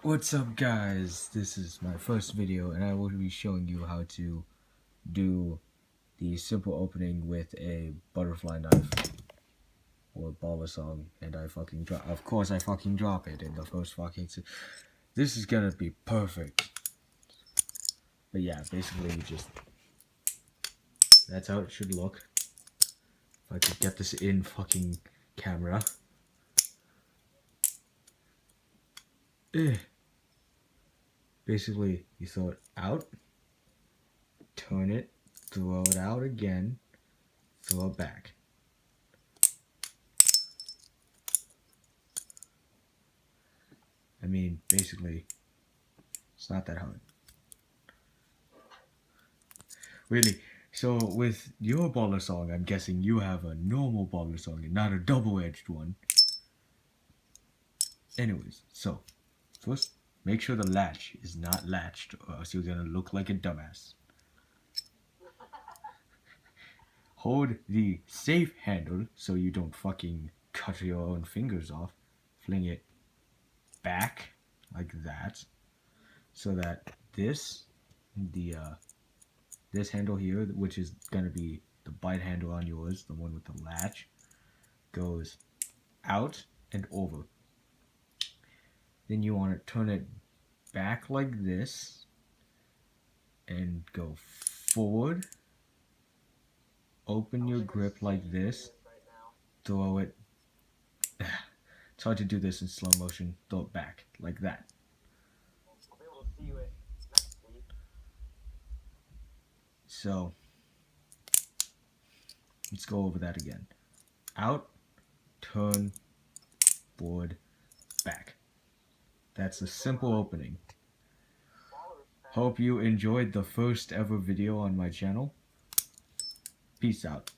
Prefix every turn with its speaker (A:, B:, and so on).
A: What's up guys, this is my first video and I will be showing you how to do the simple opening with a butterfly knife or Balisong, and I fucking drop, of course I fucking drop it in the first fucking, this is gonna be perfect. But yeah, basically you just, that's how it should look. If I could get this in fucking camera. Basically you throw it out, turn it, throw it out again, throw it back. I mean, basically, it's not that hard. Really. So with your Balisong, I'm guessing you have a normal Balisong and not a double-edged one. Anyways, so first, make sure the latch is not latched or else you're gonna look like a dumbass. Hold the safe handle so you don't fucking cut your own fingers off. Fling it back like that so that this handle here, which is gonna be the bite handle on yours, the one with the latch, goes out and over. Then you want to turn it back like this and go forward. Open your grip like this. Throw it. It's hard to do this in slow motion. Throw it back like that. So let's go over that again. Out, turn, forward, back. That's a simple opening. Hope you enjoyed the first ever video on my channel. Peace out.